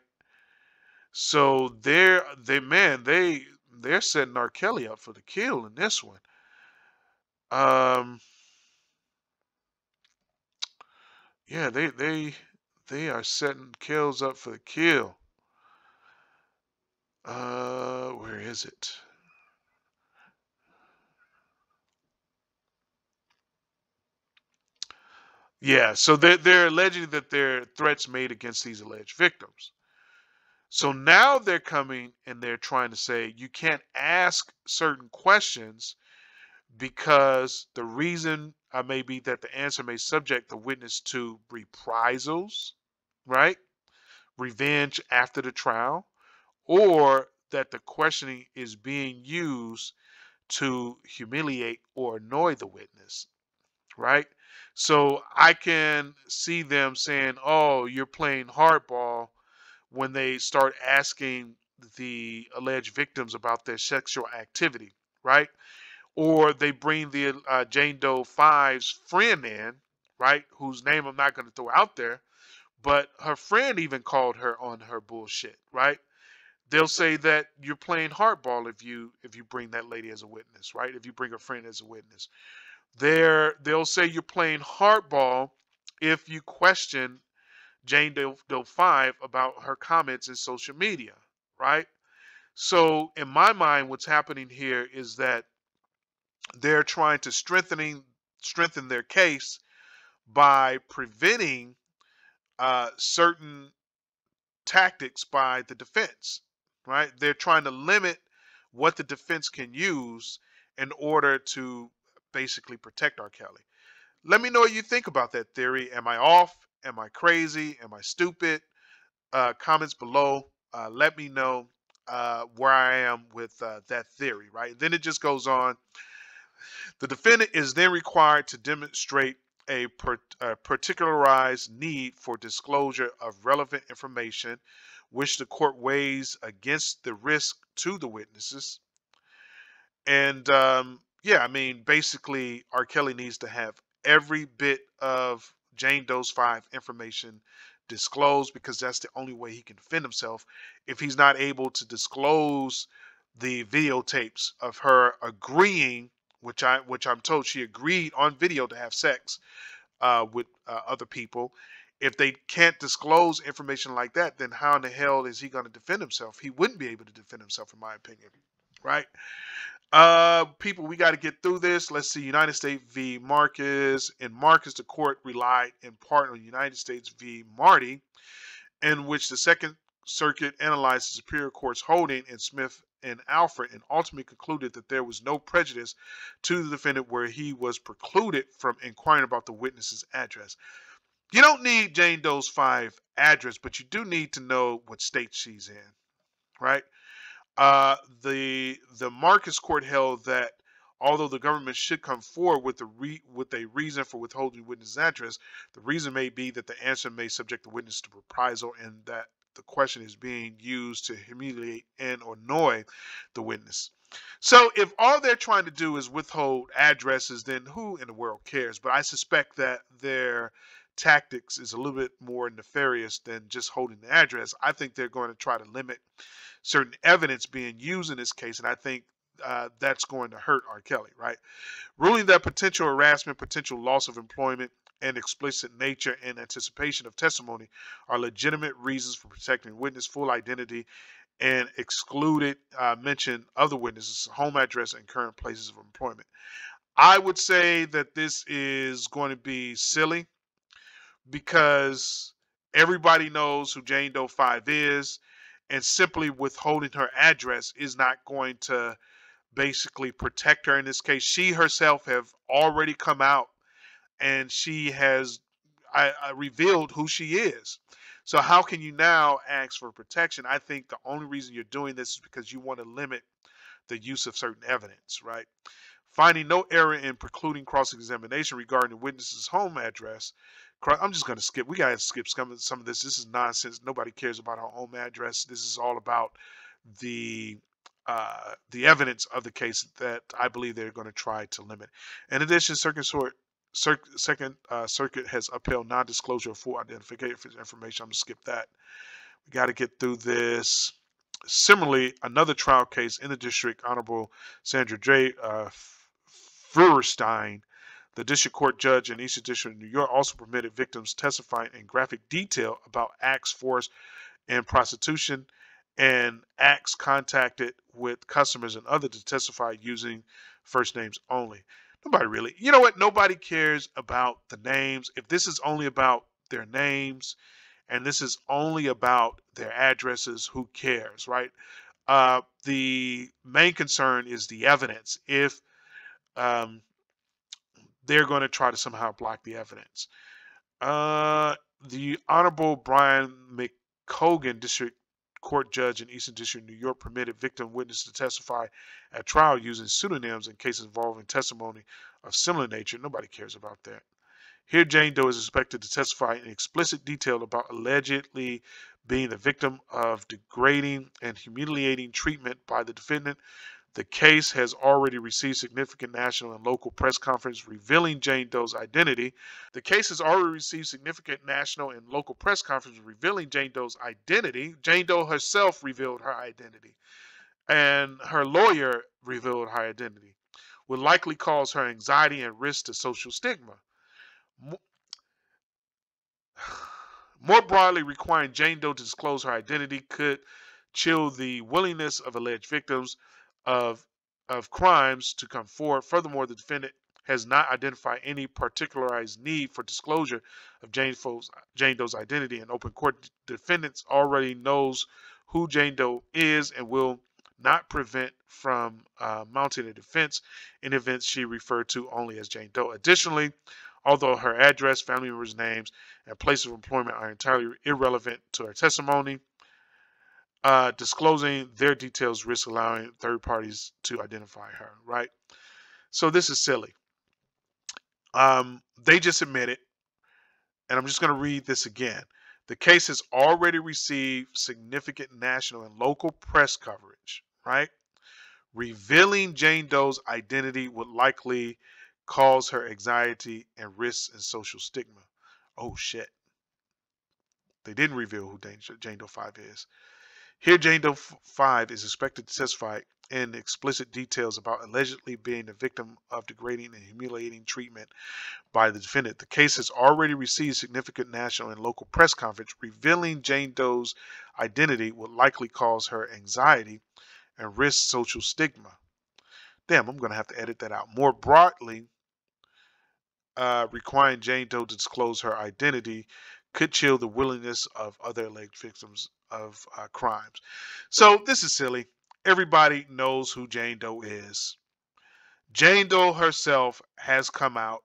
So they're setting R. Kelly up for the kill in this one. Yeah, they are setting kills up for the kill. Where is it? Yeah, so they're alleging that there are threats made against these alleged victims. So now they're coming and they're trying to say you can't ask certain questions because the reason may be that the answer may subject the witness to reprisals, right? Revenge after the trial, or that the questioning is being used to humiliate or annoy the witness, right? So I can see them saying, "Oh, you're playing hardball," when they start asking the alleged victims about their sexual activity, right? Or they bring the Jane Doe Five's friend in, right? Whose name I'm not going to throw out there, but her friend even called her on her bullshit, right? They'll say that you're playing hardball if you bring that lady as a witness, right? If you bring a friend as a witness, they'll say you're playing hardball if you question Jane Doe 5 about her comments in social media, right? So in my mind, what's happening here is that they're trying to strengthen their case by preventing certain tactics by the defense, right? They're trying to limit what the defense can use in order to basically protect R. Kelly. Let me know what you think about that theory. Am I off? Am I crazy? Am I stupid? Comments below. Let me know where I am with that theory, right? Then it just goes on. The defendant is then required to demonstrate a particularized need for disclosure of relevant information, which the court weighs against the risk to the witnesses. And yeah, I mean, basically, R. Kelly needs to have every bit of Jane Doe's 5 information disclosed because that's the only way he can defend himself. If he's not able to disclose the videotapes of her agreeing, which I'm told she agreed on video to have sex with other people. If they can't disclose information like that, then how in the hell is he going to defend himself? He wouldn't be able to defend himself, in my opinion, right? People, we got to get through this. Let's see. United States v. Marcus. In Marcus, the court relied in part on United States v. Marty, in which the Second Circuit analyzed the Superior Court's holding in Smith and Alfred and ultimately concluded that there was no prejudice to the defendant where he was precluded from inquiring about the witness's address. You don't need Jane Doe's 5 address, but you do need to know what state she's in, right? The Marcus court held that although the government should come forward with a reason for withholding witness address, the reason may be that the answer may subject the witness to reprisal and that the question is being used to humiliate and or annoy the witness. So if all they're trying to do is withhold addresses, then who in the world cares? But I suspect that their tactics is a little bit more nefarious than just holding the address. I think they're going to try to limit certain evidence being used in this case, and I think that's going to hurt R. Kelly, right? Ruling that potential harassment, potential loss of employment, and explicit nature and anticipation of testimony are legitimate reasons for protecting witness full identity and excluded mention of the witness's home address and current places of employment. I would say that this is going to be silly because everybody knows who Jane Doe 5 is, and simply withholding her address is not going to basically protect her in this case. She herself have already come out and she has revealed who she is. So how can you now ask for protection? I think the only reason you're doing this is because you want to limit the use of certain evidence, right? Finding no error in precluding cross-examination regarding the witness's home address. I'm just going to skip. We got to skip some of this. This is nonsense. Nobody cares about our home address. This is all about the evidence of the case that I believe they're going to try to limit. In addition, Second Circuit has upheld non-disclosure of full identification information. I'm going to skip that. We got to get through this. Similarly, another trial case in the district, Honorable Sandra J. Feuerstein The district court judge in Eastern District of New York also permitted victims testifying in graphic detail about acts forced in prostitution and acts contacted with customers and others to testify using first names only. Nobody really, you know what? Nobody cares about the names. If this is only about their names and this is only about their addresses, who cares, right? The main concern is the evidence. If um, they're going to try to somehow block the evidence. The Honorable Brian McCogan, District Court Judge in Eastern District, New York, permitted victim witnesses to testify at trial using pseudonyms in cases involving testimony of similar nature. Nobody cares about that. Here, Jane Doe is expected to testify in explicit detail about allegedly being the victim of degrading and humiliating treatment by the defendant. The case has already received significant national and local press conference revealing Jane Doe's identity. The case has already received significant national and local press conference revealing Jane Doe's identity. Jane Doe herself revealed her identity, and her lawyer revealed her identity, will likely cause her anxiety and risk to social stigma. More broadly, requiring Jane Doe to disclose her identity could chill the willingness of alleged victims of crimes to come forward. Furthermore, the defendant has not identified any particularized need for disclosure of Jane Doe's identity in open court. The defendant already knows who Jane Doe is and will not prevent from mounting a defense in events she referred to only as Jane Doe. Additionally, although her address, family members' names, and place of employment are entirely irrelevant to her testimony, disclosing their details risks allowing third parties to identify her, right? So this is silly. They just admitted, and I'm just going to read this again. The case has already received significant national and local press coverage, right? Revealing Jane Doe's identity would likely cause her anxiety and risks and social stigma. Oh shit. They didn't reveal who Jane Doe 5 is. Here, Jane Doe 5 is expected to testify in explicit details about allegedly being the victim of degrading and humiliating treatment by the defendant. The case has already received significant national and local press coverage. Revealing Jane Doe's identity would likely cause her anxiety and risk social stigma. Damn, I'm going to have to edit that out. More broadly, requiring Jane Doe to disclose her identity could chill the willingness of other alleged victims of crimes. So this is silly. Everybody knows who Jane Doe is. Jane Doe herself has come out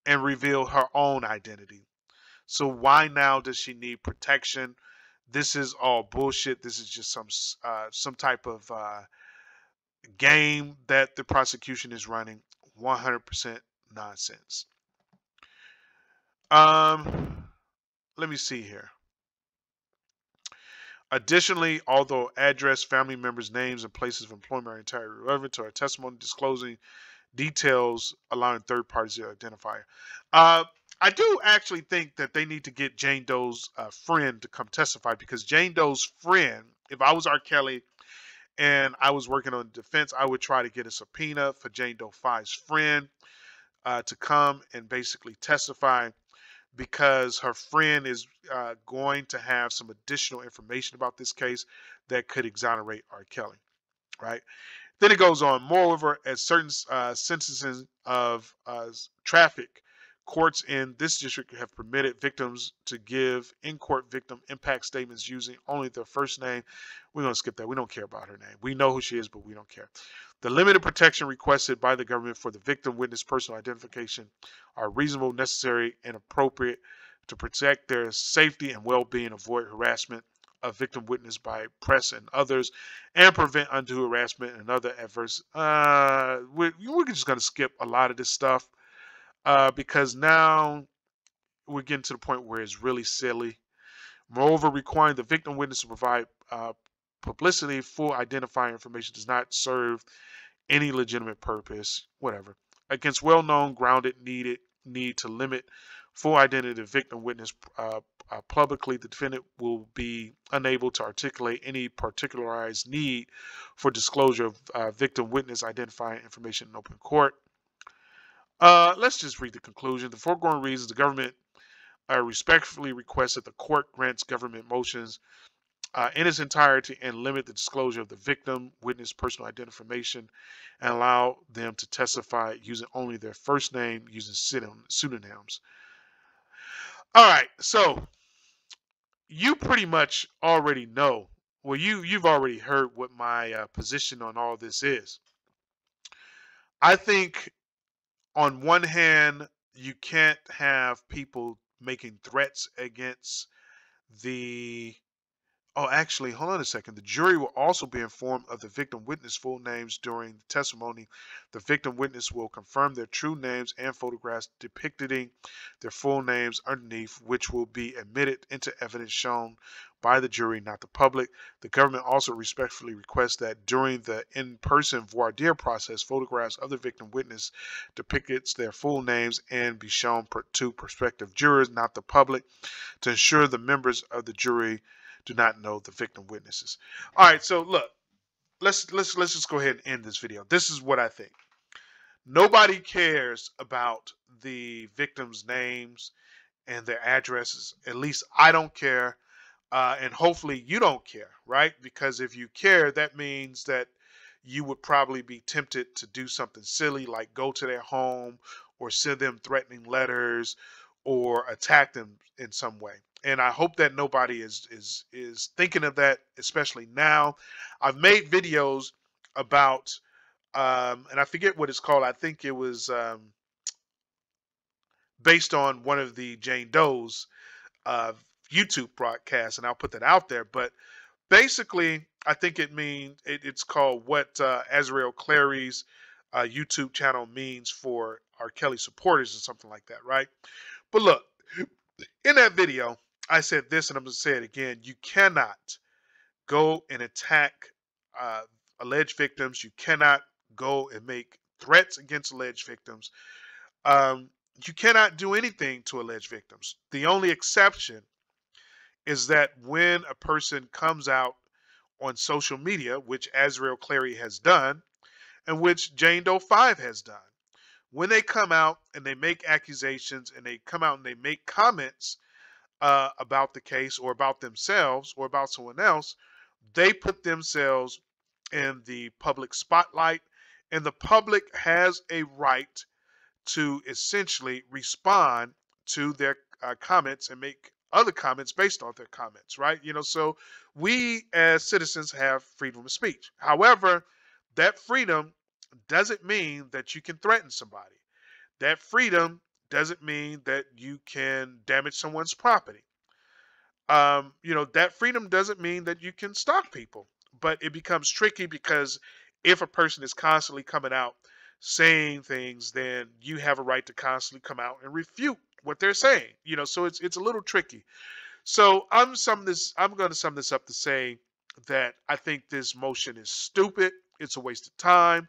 and revealed her own identity. So why now does she need protection? This is all bullshit. This is just some type of game that the prosecution is running. 100% nonsense. Let me see here. Additionally, although address, family members' names, and places of employment are entirely irrelevant to our testimony, disclosing details allowing third parties to identify her. I do actually think that they need to get Jane Doe's friend to come testify, because Jane Doe's friend, if I was Rkelly and I was working on defense, I would try to get a subpoena for Jane Doe 5's friend to come and basically testify, because her friend is going to have some additional information about this case that could exonerate Rkelly, right? Then it goes on. Moreover, at certain sentences of traffic, courts in this district have permitted victims to give in-court victim impact statements using only their first name. We're going to skip that. We don't care about her name. We know who she is, but we don't care. The limited protection requested by the government for the victim witness personal identification are reasonable, necessary, and appropriate to protect their safety and well-being, avoid harassment of victim witness by press and others, and prevent undue harassment and other adverse. We're just going to skip a lot of this stuff because now we're getting to the point where it's really silly. Moreover, requiring the victim witness to provide publicity, full identifying information does not serve any legitimate purpose, whatever. Against well-known, grounded need to limit full identity of victim witness publicly, the defendant will be unable to articulate any particularized need for disclosure of victim witness identifying information in open court. Let's just read the conclusion. The foregoing reasons, the government respectfully requests that the court grants government motions in its entirety and limit the disclosure of the victim, witness, personal identity information, and allow them to testify using only their first name, using pseudonyms. All right, so you pretty much already know. Well, you've already heard what my position on all this is. I think on one hand, you can't have people making threats against the. Oh, actually, hold on a second. The jury will also be informed of the victim witness full names during the testimony. The victim witness will confirm their true names and photographs depicting their full names underneath, which will be admitted into evidence shown by the jury, not the public. The government also respectfully requests that during the in-person voir dire process, photographs of the victim witness depicts their full names and be shown to prospective jurors, not the public, to ensure the members of the jury do not know the victim witnesses. All right, so look, let's just go ahead and end this video. This is what I think. Nobody cares about the victims' names and their addresses. At least I don't care, and hopefully you don't care, right? Because if you care, that means that you would probably be tempted to do something silly like go to their home or send them threatening letters or attack them in some way. And I hope that nobody is thinking of that, especially now. I've made videos about and I forget what it's called. I think it was based on one of the Jane Doe's uh, YouTube broadcasts, and I'll put that out there. But basically, I think it's called what Azrael Clary's YouTube channel means for Rkelly supporters or something like that, right? But look, in that video, I said this, and I'm going to say it again. You cannot go and attack uh, alleged victims. You cannot go and make threats against alleged victims. You cannot do anything to alleged victims. The only exception is that when a person comes out on social media, which Azrael Clary has done, and which Jane Doe 5 has done, when they come out and they make accusations and they come out and they make comments about the case or about themselves or about someone else, they put themselves in the public spotlight, and the public has a right to essentially respond to their comments and make other comments based on their comments, right? So we as citizens have freedom of speech. However, that freedom doesn't mean that you can threaten somebody. That freedom doesn't mean that you can damage someone's property. That freedom doesn't mean that you can stalk people. But it becomes tricky because if a person is constantly coming out saying things, then you have a right to constantly come out and refute what they're saying. So it's a little tricky. So I'm going to sum this up to say that I think this motion is stupid. It's a waste of time.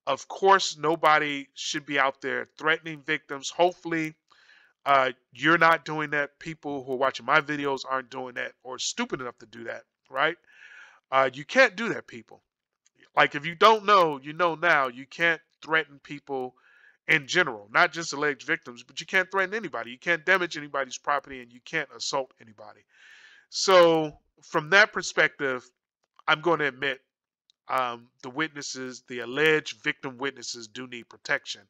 Of course, nobody should be out there threatening victims. Hopefully, you're not doing that. People who are watching my videos aren't doing that or stupid enough to do that, right? You can't do that, people. Like, if you don't know, you know now. You can't threaten people in general, not just alleged victims, but you can't threaten anybody. You can't damage anybody's property, and you can't assault anybody. So from that perspective, I'm going to admit the witnesses, the alleged victim witnesses, do need protection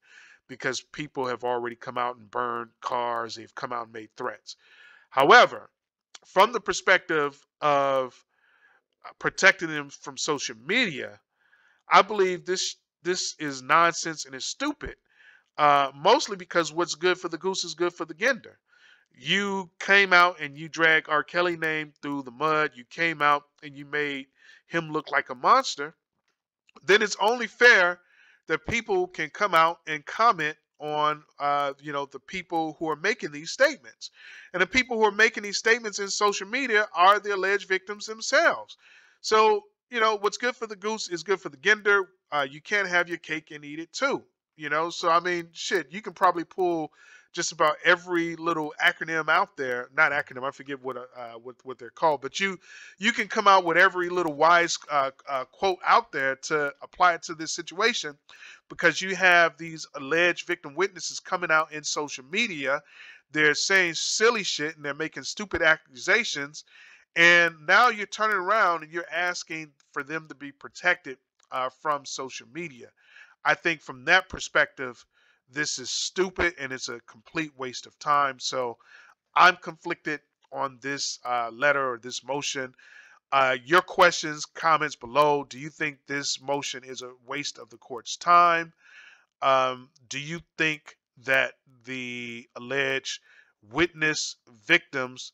because people have already come out and burned cars. They've come out and made threats. However, from the perspective of protecting them from social media, I believe this is nonsense and is stupid. Mostly because what's good for the goose is good for the gander. You came out and you dragged Rkelly name through the mud. You came out and you made him look like a monster. Then it's only fair that people can come out and comment on the people who are making these statements. And the people who are making these statements in social media are the alleged victims themselves. So what's good for the goose is good for the gander. You can't have your cake and eat it too. So I mean, shit, you can probably pull just about every little acronym out there. Not acronym, I forget what they're called, but you can come out with every little wise quote out there to apply it to this situation, because you have these alleged victim witnesses coming out in social media. They're saying silly shit and they're making stupid accusations. And now you're turning around and you're asking for them to be protected from social media. I think from that perspective, this is stupid and it's a complete waste of time. So I'm conflicted on this letter or this motion. Your questions, comments below. Do you think this motion is a waste of the court's time? Do you think that the alleged witness victims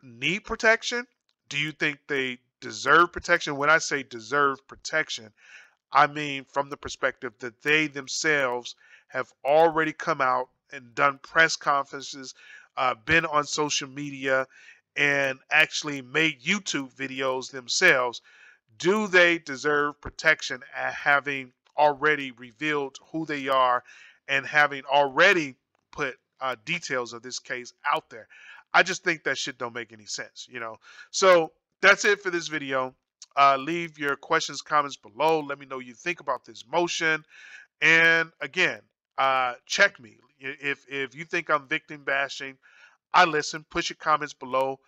need protection? Do you think they deserve protection? When I say deserve protection, I mean from the perspective that they themselves have already come out and done press conferences, been on social media, and actually made YouTube videos themselves. Do they deserve protection at having already revealed who they are and having already put details of this case out there? I just think that shit don't make any sense, you know. So that's it for this video. Leave your questions, comments below. Let me know what you think about this motion. And again, check me. If you think I'm victim bashing, I listen. Put your comments below.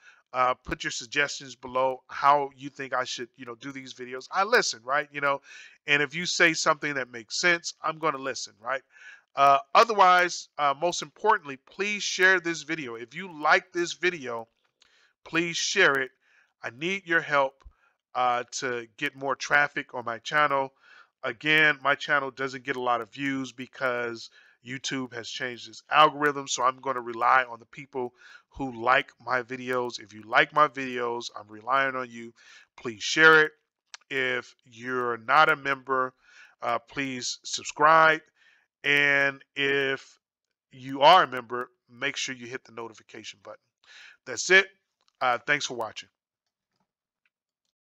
Put your suggestions below how you think I should, do these videos. I listen, right? And if you say something that makes sense, I'm going to listen, right? Otherwise, most importantly, please share this video. If you like this video, please share it. I need your help to get more traffic on my channel. Again, my channel doesn't get a lot of views because YouTube has changed its algorithm. So I'm going to rely on the people who like my videos. If you like my videos, I'm relying on you. Please share it. If you're not a member, please subscribe. And if you are a member, make sure you hit the notification button. That's it. Thanks for watching.